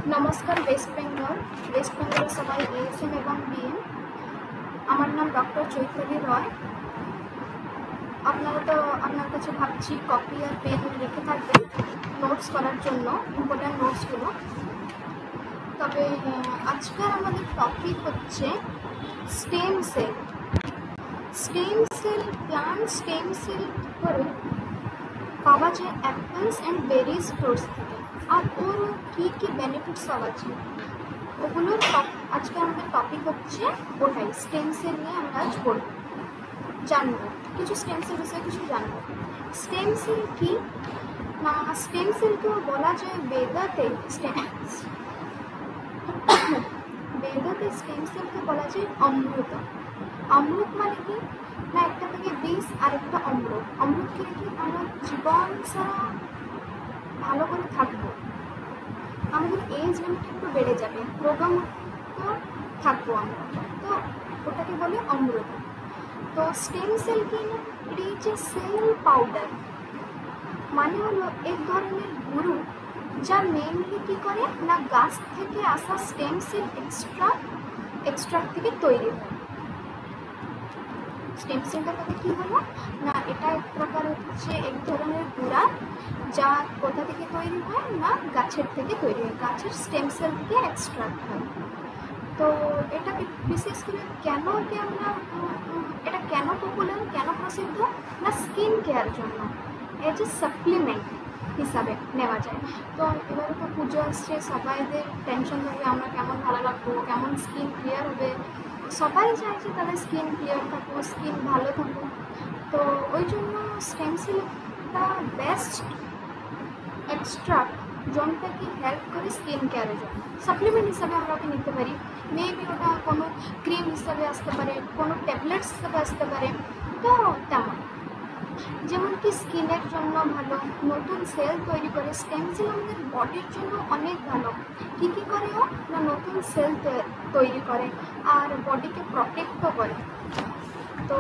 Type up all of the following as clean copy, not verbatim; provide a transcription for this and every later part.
नमस्कार वेस्ट बेंगल सबाई एएसएम एवं बीएम আমার নাম ডক্টর চৈতালি রয়। আপনারা তো আপনার কাছে ভাবছি কপি আর পেন রেখে থাকবেন নোটস করার জন্য, ইম্পর্ট্যান্ট নোটসগুলো। তবে আজকের আমাদের টপিক হচ্ছে stem cell. Plant stem cell করে পাওয়া যায় অ্যাপেলস অ্যান্ড বেরিজ ফ্রুটস থেকে, আর ওর কী কী বেনিফিটস সব আছে ওগুলোর আজকে আমাদের টপিক হচ্ছে ওটাই, স্টেম সেল নিয়ে আমরা আজ জানবো কিছু স্টেম সেল বিষয়ে কিছু জানবো। স্টেম সেল কি না, স্টেম সেলকেও বলা যায় বেদাতে স্টেম সেলকে বলা যায় অমৃত। অমৃত মানে কি না, একটা থেকে বিষ আর একটা অমৃত। অমৃত খেলে কি আমরা জীবন সারা ভালো করে থাকবো, আমাদের এজ লিমিট একটু বেড়ে যাবে, রোগামুক্ত থাকবো আমরা, তো ওটাকে বলে অমৃত। তো স্টেম সেল কি না, এটি হচ্ছে সেল পাউডার, মানে হলো এক ধরনের গুঁড়ো যা মেইনলি কী করে না গাছ থেকে আসা স্টেম সেল এক্সট্রাক্ট থেকে তৈরি হয়। স্টেম সেলটা তাহলে কী হলো না, এটা এক প্রকার হচ্ছে এক ধরনের গুঁড়া যা কোথা থেকে তৈরি হয় না গাছের থেকে তৈরি হয়, গাছের স্টেম সেল থেকে এক্সট্রাক্ট হয়। তো এটা বিশেষ করে এটা কেন পপুলার, কেন প্রসিদ্ধ না স্কিন কেয়ার জন্য, এজ এ সাপ্লিমেন্ট হিসাবে নেওয়া যায়। তো এবারে তো পুজো আসছে, সবাইদের টেনশন থাকবে আমরা কেমন ভালো লাগবো, কেমন স্কিন ক্লিয়ার হবে, সবাই চায় যে তাদের স্কিন ক্লিয়ার থাকুক, স্কিন ভালো থাকুক। তো ওই জন্য স্টেম সেলটা বেস্ট এক্সট্রাক্ট যোনটা কি হেল্প করে স্কিন কেয়ারের জন্য, সাপ্লিমেন্ট হিসাবে আমরা ওকে নিতে পারি। মেবি ওটা কোনো ক্রিম হিসাবে আসতে পারে, কোনো ট্যাবলেটস হিসাবে আসতে পারে। তো তেমন যেমন কি স্কিনের জন্য ভালো, নতুন সেল তৈরি করে। স্টেম সেল আমাদের বডির জন্য অনেক ভালো। কী কী করে ও না, নতুন সেল তৈরি করে আর বডিকে প্রটেক্টও করে। তো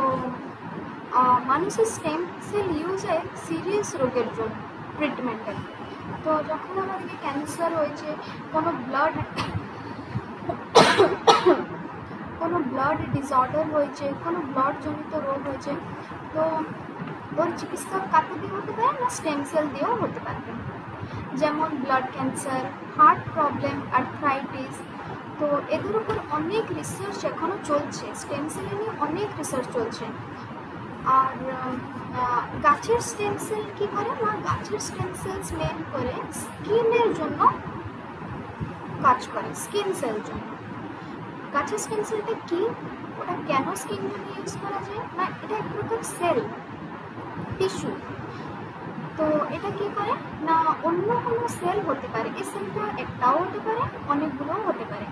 মানুষের স্টেম সেল ইউজ হয় সিরিয়াস রোগের জন্য ট্রিটমেন্টের। তো যখন আমাদেরকে ক্যান্সার হয়েছে, কোনো ব্লাড ডিসঅর্ডার হয়েছে, কোনো ব্লাডজনিত রোগ হয়েছে, তো ওর চিকিৎসা কাকে দিয়ে হতে পারে না স্টেম সেল দিয়েও হতে পারবে। যেমন blood cancer, heart problem, arthritis. তো এদের উপর অনেক রিসার্চ এখনও চলছে, স্টেম সেল নিয়ে অনেক রিসার্চ চলছে। আর গাছের স্টেম সেল কী করে না, গাছের স্টেম সেলস মেন করে স্কিনের জন্য কাজ করে, স্কিন সেল জন্য। গাছের স্টেম সেলটা কি, ওটা কেন স্কিন জন্য ইউজ করা যায় না, এটা এক প্রকার সেল টিস্যু। তো এটা কি করে না, অন্য কোনো সেল হতে পারে, এই সেলটা একটাও হতে পারে, অনেকগুলোও হতে পারে।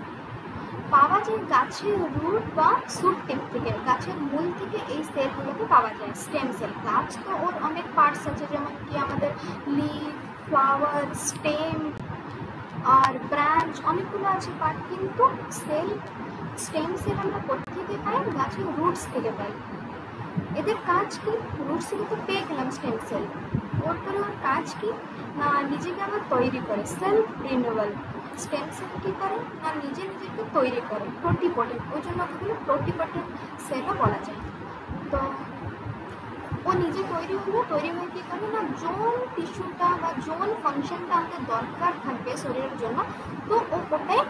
পাওয়া যায় গাছের রুট বা সুট টিপ থেকে, গাছের মূল থেকে এই সেলগুলোকে পাওয়া যায় স্টেম সেল। গাছ তো ওর অনেক পার্টস আছে, যেমন কি আমাদের লিফ, ফ্লাওয়ার, স্টেম আর ব্রাঞ্চ, অনেকগুলো আছে পার্ট। কিন্তু স্টেম সেল আমরা কোথা থেকে পাই, গাছের রুটস থেকে পাই। এদের কাজ কি, রুটস থেকে তো পেয়ে গেলাম স্টেম সেল, ওর পরে ওর কাজ কি না নিজেকে আবার তৈরি করে, সেলফ রিনিউয়াল। স্টেম সেল কী করে না নিজেকে তৈরি করে, টোটিপটেন্ট, ওই জন্য ওগুলো টোটিপটেন্ট সেলও বলা যায়। তো ও নিজে তৈরি হয়ে কী করে না, জোন টিস্যুটা বা জোন ফাংশনটা আমাদের দরকার থাকবে শরীরের জন্য, তো ও ওটাই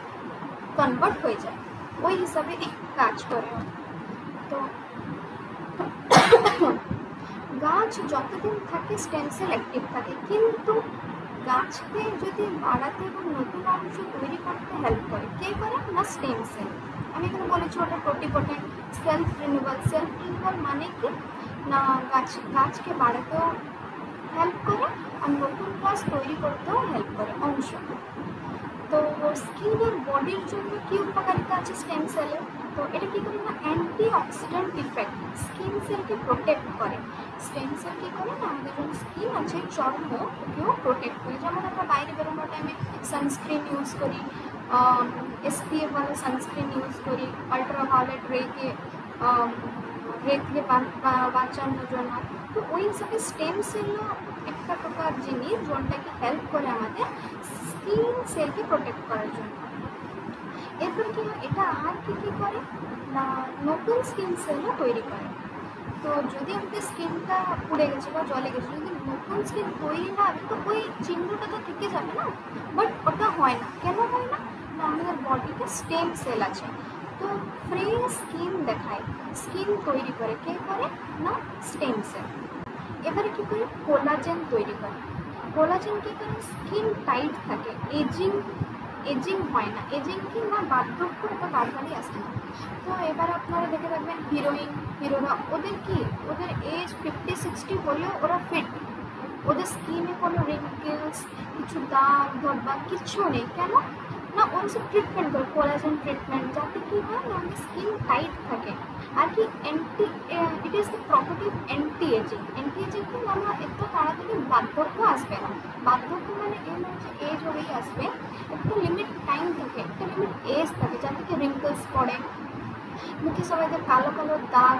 কনভার্ট হয়ে যায়, ওই হিসাবে কাজ করে। তো গাছ যতদিন থাকে স্টেম সেল অ্যাক্টিভ থাকে, কিন্তু গাছকে যদি বাড়াতে এবং নতুন অংশ তৈরি করতে হেল্প করে কে করে না স্টেম সেল। আমি এখানে বলেছি ওটা টোটিপটেন্ট, সেলফ রিনিউয়াল মানে কি না গাছকে বাড়াতেও হেল্প করে আর নতুন গাছ তৈরি করতেও হেল্প করে অংশ। তো স্কিন আর বডির জন্য কী উপকারিতা আছে স্টেম সেলের, তো এটা কী করে না অ্যান্টি অক্সিডেন্ট ইফেক্ট, স্কিন সেলকে প্রোটেক্ট করে। স্টেম সেল কী করে না আমাদের যখন স্কিন আছে চর্ম, ওকেও প্রোটেক্ট করে। যেমন আমরা বাইরে বেরোনোর টাইমে সানস্ক্রিন ইউজ করি, SPF वाला সানস্ক্রিন ইউজ করি, আল্ট্রাভায়োলেট রেকে রেড থেকে বাঁচানোর জন্য। তো ওই হিসাবে স্টেম সেলও একটা প্রকার জিনিস যোনটাকে হেল্প করে আমাদের স্কিন সেলকে প্রোটেক্ট করার জন্য। এরপর কি এটা আর কি করে না নতুন স্কিন সেলও তৈরি করে। তো যদি আমাদের স্কিনটা পুড়ে গেছে বা জলে গেছে, যদি নতুন স্কিন তৈরি না হবে তো ওই চিহ্নটা তো থেকে যাবে না। বাট ওটা হয় না, কেন হয় না? না আমাদের বডিতে স্টেম সেল আছে, তো ফ্রেশ স্কিন দেখায়, স্কিন তৈরি করে কে করে না স্টেম সেল। এবারে কি করে কোলাজেন তৈরি করে। কোলাজেন কি করে স্কিন টাইট থাকে, এজিং হয় না। এজিং কি না বার্ধক্য এটা তাড়াতাড়ি আসে না। তো এবার আপনারা দেখে রাখবেন হিরোরা ওদের এজ 50-60 হলেও ওরা ফিট, ওদের স্কিনে কোনো রিঙ্কেলস, কিছু দাগ ধব্বা কিচ্ছু নেই। কেন না ওরা সব ট্রিটমেন্ট করে, কোলাজেন ট্রিটমেন্ট, যাতে কি হয় না আমাদের স্কিন টাইট থাকে। আর কি it is the property of anti ageing কি আমরা এত তাড়াতাড়ি বার্ধক্য আসবে না। বার্ধক্য মানে এই নয় যে এজ হলেই আসবে, একটা লিমিট টাইম থাকে, একটা লিমিট এজ থাকে, যা থেকে রিঙ্কেলস পড়ে, মুখে সবাইদের কালো কালো দাগ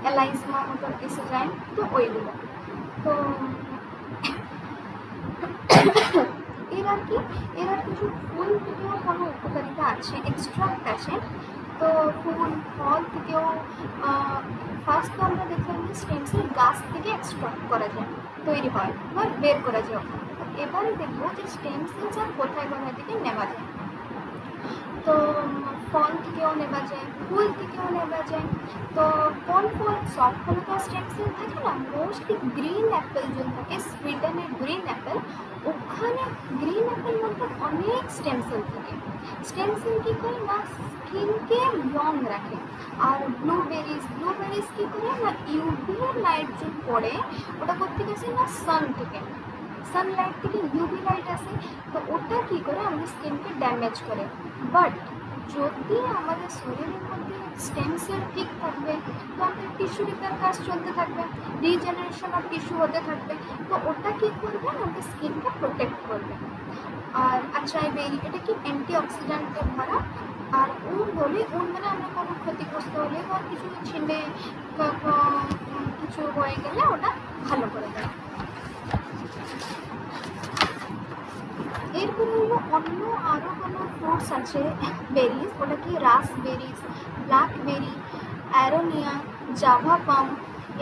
এলাইজমা মতন এসে যায়, তো ওইগুলো। তো এর আর কিছু ফুল থেকেও কোনো উপকারিতা আছে, এক্সট্রাক্ট আছে। তো ফুল ফল থেকেও ফার্স্ট তো আমরা দেখলাম যে স্টেম সেল গাছ থেকে এক্সট্রাক্ট করা যায়, তৈরি হয় বা বের করা যায়। এবারে দেখবো যে স্টেম সেলস আর কোথায় কোথায় থেকে নেওয়া যায়। তো ফল থেকেও নেওয়া যায়, ফুল থেকেও নেওয়া যায়। তো কোন ফল সব ফলে তো স্টেম সেল থাকে না, মোস্টলি গ্রিন অ্যাপেল যে থাকে, সুইডেনের গ্রিন অ্যাপেল, ওখানে গ্রিন অ্যাপেল মধ্যে অনেক স্টেম সেল থাকে। স্টেম সেল কী করে না স্কিনকে ইয়ং রাখে। আর ব্লুবেরিজ কী করে না ইউভি লাইট যে পড়ে ওটা করতে গেছে না সানলাইট থেকে ইউভি লাইট আসে, তো ওটা কী করে আমাদের স্কিনকে ড্যামেজ করে। বাট যদি আমাদের শরীরের মধ্যে স্টেম সেল ঠিক থাকবে, তো আমাদের টিস্যু রিপেয়ার কাজ চলতে থাকবে, রিজেনারেশন অফ টিস্যু হতে থাকবে, তো ওটা কী করবে আমাদের স্কিনকে প্রোটেক্ট করবে। আর আচ্ছাই বেরি এটা কি অ্যান্টি অক্সিডেন্টে ভরা। আর উন মানে আমরা কোনো ক্ষতিগ্রস্ত হলে বা কিছু ছিঁড়ে কিছু হয়ে গেলে ওটা ভালো করে দেয়। এরপরে হলো অন্য আরও কোনো ফ্রুটস আছে বেরিজ, ওটা কি রাসবেরিজ, ব্ল্যাকবেরি, অ্যারোনিয়া, জাভা পাম,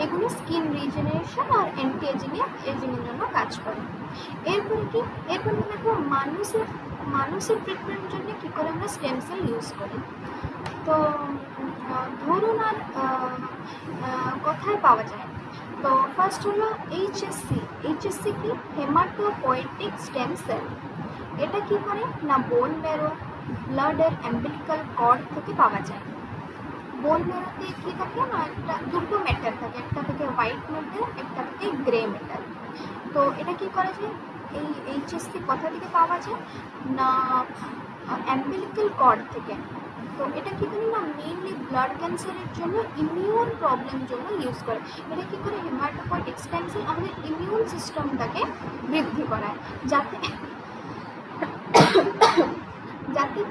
এগুলো স্কিন রিজেনারেশন আর অ্যান্টি এজিংয়ের জন্য কাজ করে। এরপরে দেখো মানুষের ট্রিটমেন্টের জন্য কী করে আমরা স্টেম সেল ইউজ করি। তো ধরুন আর কোথায় পাওয়া যায়। তো ফার্স্ট হলো এইচএসসি কি হেমাটোপয়েটিক স্টেম সেল। এটা কি করে না বোন ম্যারো, ব্লাডের অ্যাম্বিলিক্যাল কর্ড থেকে পাওয়া যায়। বোন ম্যারোতে কী থাকে না দুটো ম্যাটার থাকে, একটা থেকে হোয়াইট ম্যাটার, একটা থেকে গ্রে ম্যাটার। তো এটা কি করা যায়, এই এইচএসসি কোথা থেকে পাওয়া যায় না অ্যাম্বিলিক্যাল কর্ড থেকে। তো এটা কী করে না মেইনলি ব্লাড ক্যান্সারের জন্য, ইমিউন প্রবলেমের জন্য ইউজ করে। এটা কী করে হেমাটোপয়েটিক স্টেম সেল আমাদের ইমিউন সিস্টেমটাকে বৃদ্ধি করায়, যাতে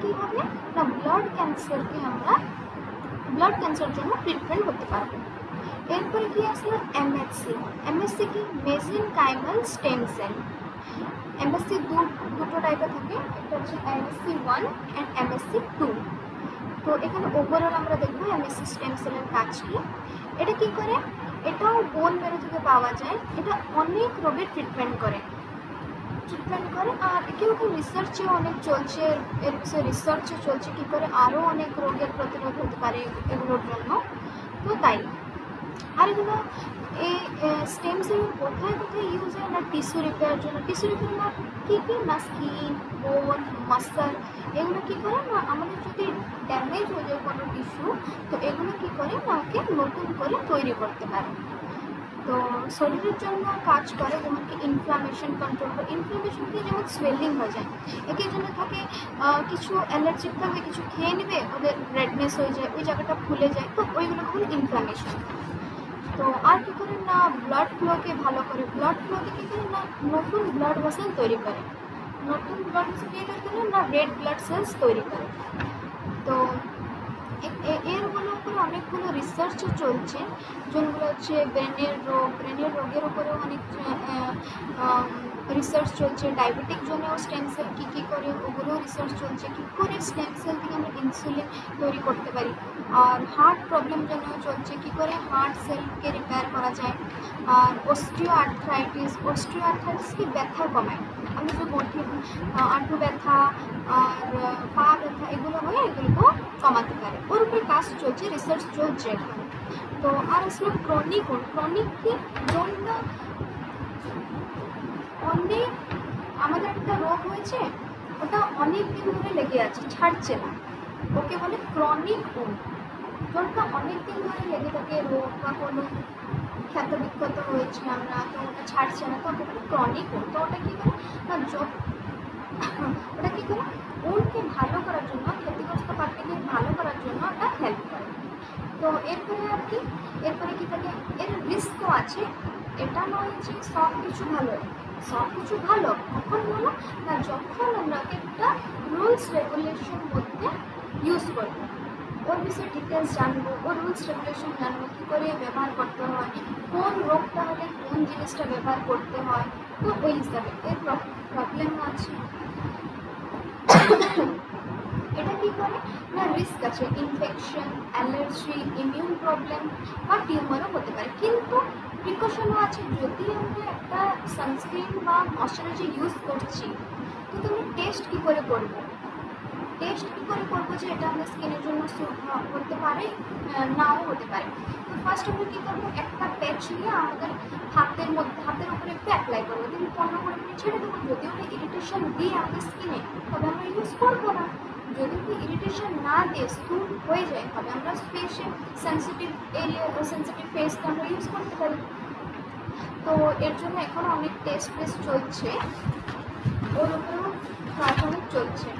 কী হবে না ব্লাড ক্যান্সার জন্য ট্রিটমেন্ট করতে পারবে। এরপরে কি আসলো এমএসসি কি মেসেনকাইমাল স্টেম সেল। এমএসসি দুটো টাইপের থাকে, একটা হচ্ছে এমএসসি 1 অ্যান্ড এমএসসি 2। তো এখানে ওভারঅল আমরা দেখবো এমএসসি স্টেম সেলের কাজ কি। এটা কি করে, এটাও বোন ম্যারো থেকে পাওয়া যায়। এটা অনেক রোগের ট্রিটমেন্ট করে। আর কেউ রিসার্চে অনেক চলছে, এর বিষয়ে রিসার্চে চলছে কী করে আরও অনেক রোগের প্রতিরোধ হতে পারে এগুলোর জন্য। তো তাই আর এগুলো এই স্টেম সেল কোথায় ইউজ হয় না টিস্যু রিপেয়ার জন্য। টিস্যু রিপেয়ার না কী না স্কিন, বোন, মাসল, এগুলো কী করে না আমাদের যদি ড্যামেজ হয়ে যায় কোনো টিস্যু, তো এগুলো কী করে না ওকে নতুন করে তৈরি করতে পারে। তো শরীরের জন্য কাজ করে, যেমন কি ইনফ্লামেশন কন্ট্রোল করে। ইনফ্লামেশন কি যেমন সোয়েলিং হয়ে যায়, একের জন্য থাকে কিছু অ্যালার্জিক থাকবে, কিছু খেয়ে নেবে ওদের রেডনেস হয়ে যায়, ওই জায়গাটা ফুলে যায়, তো ওইগুলো হলো ইনফ্লামেশন। তো আর কী করে না ব্লাড ফ্লোকে ভালো করে, ব্লাড ফ্লোকে কী করে না নতুন ব্লাড ভেসেল তৈরি করে, নতুন ব্লাড ভেসেল তৈরি করে না রেড ব্লাড সেলস তৈরি করে। তো এর উপরে অনেকগুলো রিসার্চও চলছে, যেগুলো হচ্ছে ব্রেনের রোগের উপরেও অনেক রিসার্চ চলছে। ডায়াবেটিক জন্যও স্টেম সেল কী করে ওগুলোও রিসার্চ চলছে, কী করে স্টেম সেল থেকে আমরা ইনসুলিন তৈরি করতে পারি। আর হার্ট প্রবলেম জন্যও চলছে, কী করে হার্ট সেলকে রিপেয়ার করা যায়। আর অস্টিও আর্থ্রাইটিস কি ব্যথা কমায়, আমি যে বলছি আঁটু ব্যথা আর পা ব্যথা এগুলো হয়ে এগুলোকেও কমাতে পারে, ওর উপরে কাজ চলছে, রিসার্চ চলছে এখন। তো আর আসলে ক্রনিক কি জন্য অনেক আমাদের একটা রোগ হয়েছে, ওটা অনেক দিন ধরে লেগে আছে, ছাড়ছে না, ওকে বলে ক্রনিক উন্ড। জলটা অনেক দিন ধরে লেগে থাকে রোগ বা কোনো ক্ষত বিক্ষত হয়েছে আমরা, তো ওটা ছাড়ছে না, তো ওকে বলে ক্রনিক উন্ড। তো ওটা কী করে না, ওটা কী করে উন্ডকে ভালো করার জন্য, ক্ষতিগ্রস্ত পার্টকে ভালো করার জন্য ওটা হেল্প করে। তো এরপরে আর কি, এরপরে কী থাকে, এর রিস্কও আছে। এটা নয় যে সব কিছু ভালো কখন বলো না, যখন আমরা একটা রুলস রেগুলেশন মধ্যে ইউজ করবো, ওর বিষয়ে ডিটেলস জানবো, ওর রুলস রেগুলেশন জানবো, কী করে ব্যবহার করতে হয়, কোন রোগটা হলে কোন জিনিসটা ব্যবহার করতে হয়। তো ওই হিসাবে এর প্রবলেমও আছে। এটা কী করে না, রিস্ক আছে, ইনফেকশন, অ্যালার্জি, ইমিউন প্রবলেম বা টিউমারও হতে পারে। কিন্তু প্রিকশনও আছে, যদি আমরা একটা সানস্ক্রিন বা ময়শ্চারাইজার ইউজ করছি, তো তুমি টেস্ট কী করে করবো যে এটা আমাদের স্কিনের জন্য হতে পারে, নাও হতে পারে। তো ফার্স্ট আমরা কী করবো, একটা প্যাচ নিয়ে আমাদের হাতের উপরে একটু অ্যাপ্লাই করবো, দিন 15 মিনিট ছেড়ে দেবো। যদি ওটা ইরিটেশন দিয়ে আমাদের স্কিনে, তবে আমরা ইউজ করবো না। যদি ওটা ইরিটেশন না দিয়ে স্মুথ হয়ে যায়, তবে আমরা ফেসে সেন্সিটিভ ফেসকে আমরা ইউজ করতে পারি। তো এর জন্য এখন অনেক টেস্ট চলছে, ওর উপরেও কাজ অনেক চলছে।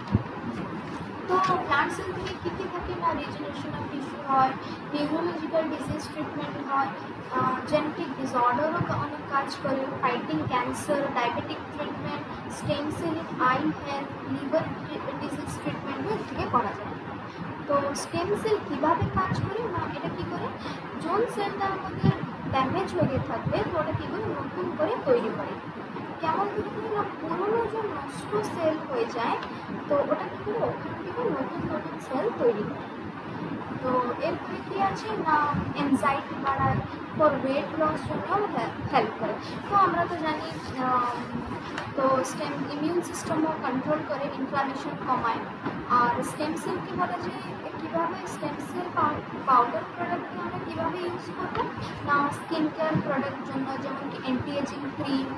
তো প্লান্ট সেল থেকে কী কী থাকে না, রিজেনারেশন অফ টিস্যু হয়, নিউরোলজিক্যাল ডিজিজ ট্রিটমেন্ট হয়, জেনেটিক ডিসঅর্ডারও অনেক কাজ করে, fighting cancer, diabetic treatment, stem cell in eye health, liver disease ট্রিটমেন্টও এর থেকে করা যায়। তো স্টেম সেল কীভাবে কাজ করে না, এটা কী করে, যোন সেলটা আমাদের ড্যামেজ হয়ে থাকবে, তো ওটা কী করে নতুন করে তৈরি করে। কেমন করে না, পুরোনো যে নষ্ট সেল হয়ে যায়, তো ওটা কী করে ওখান থেকে নতুন সেল তৈরি করে। তো এরপরে কী আছে না, এনজাইটি বাড়ায়, ফর ওয়েট লস জন্যও হেল্প করে। তো আমরা তো জানি, তো ইমিউন সিস্টেমও কন্ট্রোল করে, ইনফ্লামেশন কমায়। আর স্টেম সেল কী বলা যায়, কীভাবে স্টেম সেল পাউডার প্রোডাক্টকে আমরা কীভাবে ইউজ করবো না, স্কিন কেয়ার প্রোডাক্ট জন্য, যেমন কি anti ageing cream,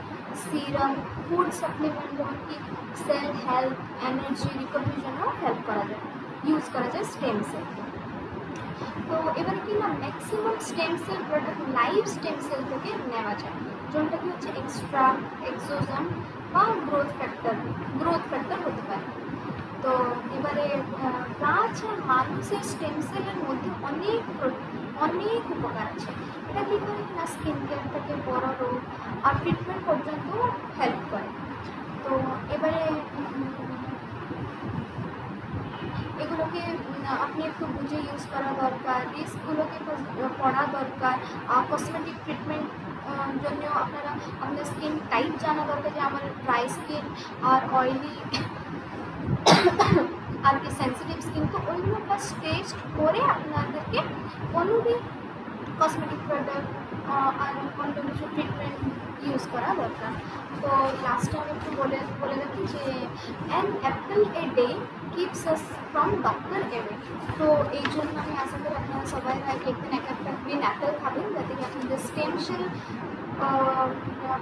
serum, food supplement, যেমন কি সেল হেলথ, এনার্জি রিকভারির জন্য ইউজ করা যায় স্টেম সেল। তো এবারে কি না, maximum stem cell product live stem cell থেকে নেওয়া যায়, যেটা কি হচ্ছে এক্সোজোম বা গ্রোথ ফ্যাক্টর হতে পারে। তো এবারে গাছ আর মানুষের স্টেম সেলের মধ্যে অনেক উপকার আছে। এটা কী করে না, স্কিন কেয়ার থেকে বড় রোগ আর ট্রিটমেন্ট পর্যন্ত হেল্প করে। তো এবারে এগুলোকে আপনি একটু বুঝে ইউজ করা দরকার, রিস্কগুলোকে পড়া দরকার। কসমেটিক ট্রিটমেন্ট জন্য আপনাদের স্কিন টাইপ জানা দরকার, যে আমার ড্রাই স্কিন আর অয়েলি আর কি সেন্সিটিভ স্কিন। তো ওইগুলো প্লাস টেস্ট করে আপনাদেরকে অনুযায়ী কসমেটিক প্রোডাক্ট আর অন্য কিছু ট্রিটমেন্ট ইউজ করা দরকার। তো লাস্টে আমি একটু বলে রাখি যে an Apple a day keeps us from doctor away. তো এই জন্য আমি আশা করি আপনারা সবাই একদিন একটা গ্রিন অ্যাপেল খাবেন, যাতে কি আপনাদের স্টেম সেল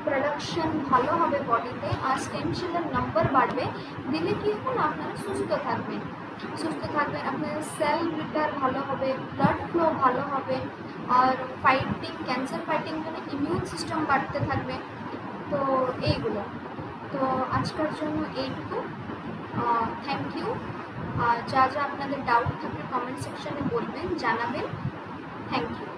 প্রোডাকশন ভালো হবে বডিতে, আর স্টেম সেলের নাম্বার বাড়বে, দিলে কি হবে না, আপনারা সুস্থ থাকবেন, আপনাদের সেল রিপেয়ার ভালো হবে, ব্লাড ফ্লো ভালো হবে, আর ক্যান্সার ফাইটিং জন্য ইমিউন সিস্টেম বাড়তে থাকবে। তো এইগুলো, তো আজকের জন্য এইটুকু। Thank you. যা আপনাদের ডাউট থাকলে কমেন্ট সেকশনে বলবেন, জানাবেন। Thank you.